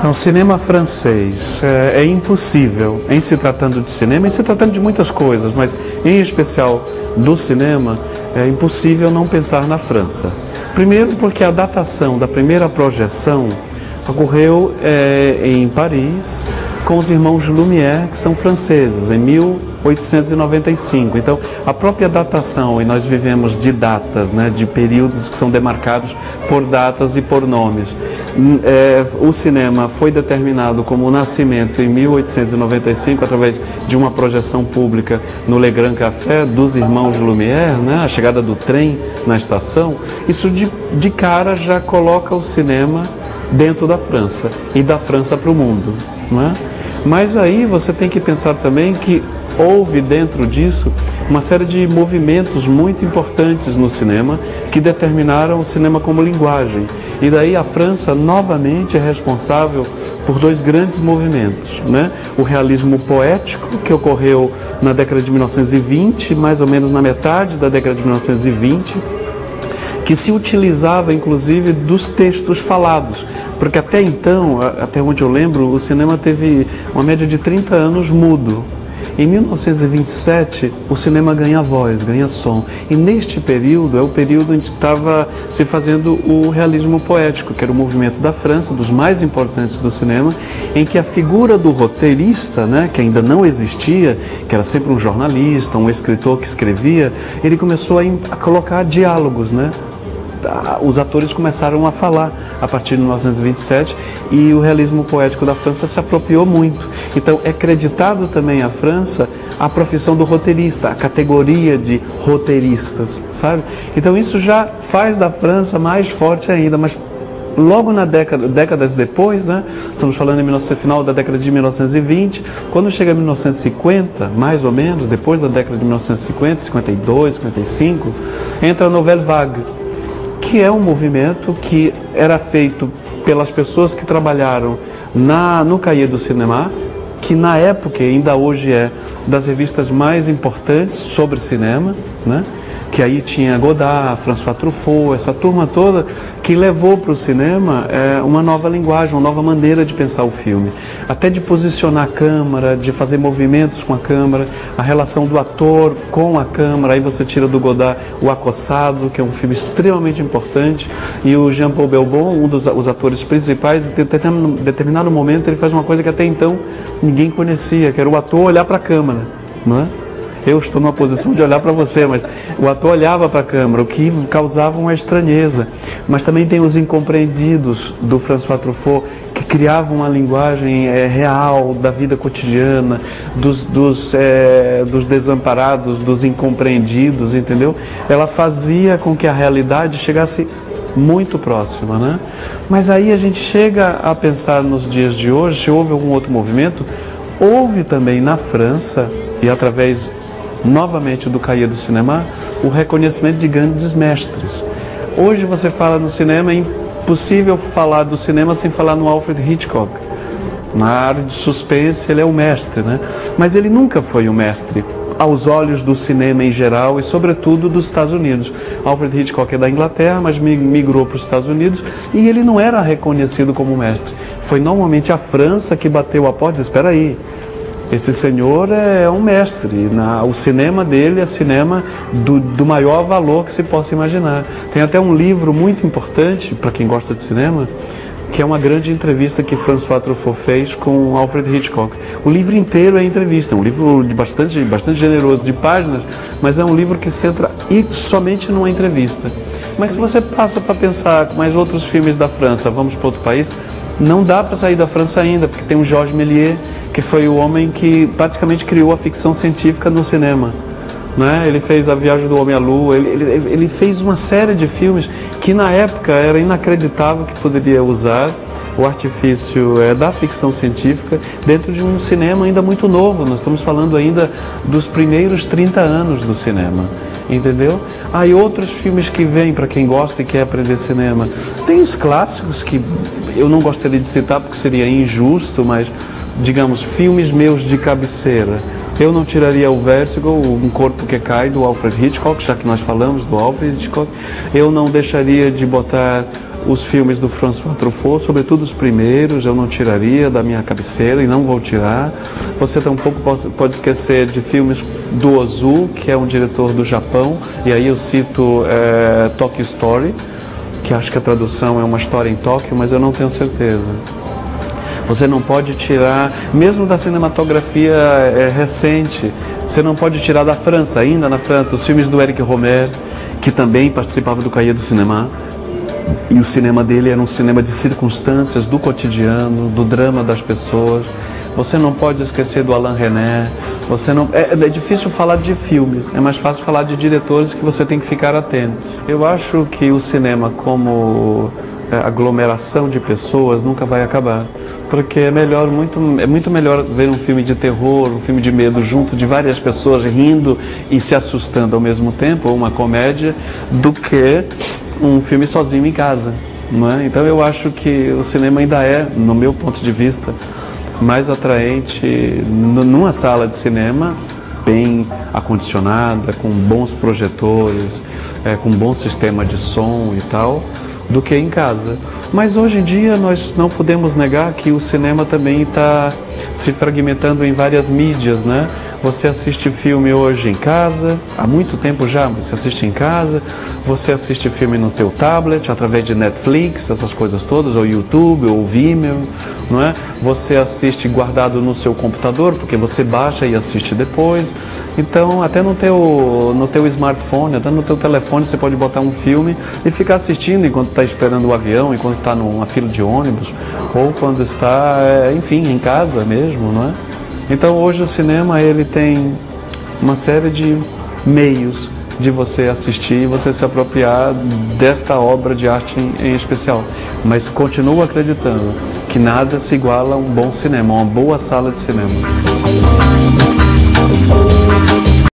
Então, cinema francês é impossível, em se tratando de cinema, em se tratando de muitas coisas, mas em especial do cinema, é impossível não pensar na França. Primeiro porque a datação da primeira projeção ocorreu em Paris, com os irmãos Lumière, que são franceses, em 1895. Então, a própria datação, e nós vivemos de datas, né, de períodos que são demarcados por datas e por nomes. O cinema foi determinado como nascimento em 1895, através de uma projeção pública no Le Grand Café dos irmãos Lumière, né, a chegada do trem na estação. Isso de cara já coloca o cinema dentro da França, e da França para o mundo, não é? Mas aí você tem que pensar também que houve dentro disso uma série de movimentos muito importantes no cinema que determinaram o cinema como linguagem. E daí a França novamente é responsável por dois grandes movimentos, né? O realismo poético, que ocorreu na década de 1920, mais ou menos na metade da década de 1920, que se utilizava inclusive dos textos falados, porque até então, até onde eu lembro, o cinema teve uma média de 30 anos mudo. Em 1927, o cinema ganha voz, ganha som. E neste período, é o período em que estava se fazendo o realismo poético, que era o movimento da França, dos mais importantes do cinema, em que a figura do roteirista, né, que ainda não existia, que era sempre um jornalista, um escritor que escrevia, ele começou a colocar diálogos, né? Os atores começaram a falar a partir de 1927 e o realismo poético da França se apropriou muito. Então é creditado também à França a profissão do roteirista, a categoria de roteiristas, sabe? Então isso já faz da França mais forte ainda, mas logo na décadas depois, né? Estamos falando final da década de 1920, quando chega 1950, mais ou menos, depois da década de 1950, 52, 55, entra a Nouvelle Vague, que é um movimento que era feito pelas pessoas que trabalharam no Cahiers du Cinéma, que na época, e ainda hoje é, das revistas mais importantes sobre cinema, né? Que aí tinha Godard, François Truffaut, essa turma toda, que levou para o cinema uma nova linguagem, uma nova maneira de pensar o filme. Até de posicionar a câmera, de fazer movimentos com a câmera, a relação do ator com a câmera. Aí você tira do Godard O Acossado, que é um filme extremamente importante, e o Jean-Paul Belmondo, um dos atores principais, em determinado momento ele faz uma coisa que até então ninguém conhecia, que era o ator olhar para a câmera, não é? Eu estou numa posição de olhar para você, mas o ator olhava para a câmera, o que causava uma estranheza. Mas também tem os incompreendidos do François Truffaut, que criavam uma linguagem real da vida cotidiana, dos desamparados, dos incompreendidos, entendeu? Ela fazia com que a realidade chegasse muito próxima, né? Mas aí a gente chega a pensar nos dias de hoje, se houve algum outro movimento, houve também na França, e através novamente do Cahiers du Cinéma, o reconhecimento de grandes mestres. Hoje você fala no cinema, é impossível falar do cinema sem falar no Alfred Hitchcock. Na área de suspense ele é o mestre, né? Mas ele nunca foi o mestre aos olhos do cinema em geral e sobretudo dos Estados Unidos. Alfred Hitchcock é da Inglaterra, mas migrou para os Estados Unidos e ele não era reconhecido como mestre. Foi normalmente a França que bateu a porta e disse: espera aí, esse senhor é um mestre, o cinema dele é cinema do maior valor que se possa imaginar. Tem até um livro muito importante, para quem gosta de cinema, que é uma grande entrevista que François Truffaut fez com Alfred Hitchcock. O livro inteiro é entrevista, é um livro bastante generoso de páginas, mas é um livro que centra somente numa entrevista. Mas se você passa para pensar mais outros filmes da França, vamos para outro país, não dá para sair da França ainda, porque tem o Georges Méliès, que foi o homem que praticamente criou a ficção científica no cinema, né? Ele fez A Viagem do Homem à Lua, ele fez uma série de filmes que na época era inacreditável que poderia usar o artifício da ficção científica dentro de um cinema ainda muito novo. Nós estamos falando ainda dos primeiros 30 anos do cinema, entendeu? Aí outros filmes que vêm para quem gosta e quer aprender cinema. Tem os clássicos que eu não gostaria de citar porque seria injusto, mas digamos, filmes meus de cabeceira. Eu não tiraria o Vértigo, Um Corpo que Cai, do Alfred Hitchcock, já que nós falamos do Alfred Hitchcock. Eu não deixaria de botar os filmes do François Truffaut, sobretudo os primeiros, eu não tiraria da minha cabeceira e não vou tirar. Você tampouco pode esquecer de filmes do Ozu, que é um diretor do Japão, e aí eu cito Tokyo Story, que acho que a tradução é Uma História em Tóquio, mas eu não tenho certeza. Você não pode tirar, mesmo da cinematografia recente, você não pode tirar da França, ainda na França, os filmes do Éric Rohmer, que também participava do Cahiers du Cinéma, e o cinema dele era um cinema de circunstâncias, do cotidiano, do drama das pessoas. Você não pode esquecer do Alain Resnais. É difícil falar de filmes, é mais fácil falar de diretores que você tem que ficar atento. Eu acho que o cinema como aglomeração de pessoas nunca vai acabar, porque é muito melhor ver um filme de terror, um filme de medo junto de várias pessoas rindo e se assustando ao mesmo tempo, ou uma comédia, do que um filme sozinho em casa, não é? Então eu acho que o cinema ainda é, no meu ponto de vista, mais atraente numa sala de cinema bem acondicionada, com bons projetores, com bom sistema de som e tal, do que em casa. Mas hoje em dia nós não podemos negar que o cinema também está se fragmentando em várias mídias, né? Você assiste filme hoje em casa, há muito tempo já, você assiste em casa, você assiste filme no teu tablet, através de Netflix, essas coisas todas, ou YouTube, ou Vimeo, não é? Você assiste guardado no seu computador, porque você baixa e assiste depois. Então, até no teu smartphone, até no teu telefone, você pode botar um filme e ficar assistindo enquanto está esperando o avião, enquanto está numa fila de ônibus, ou quando está, enfim, em casa mesmo, não é? Então hoje o cinema ele tem uma série de meios de você assistir e você se apropriar desta obra de arte em especial. Mas continuo acreditando que nada se iguala a um bom cinema, uma boa sala de cinema.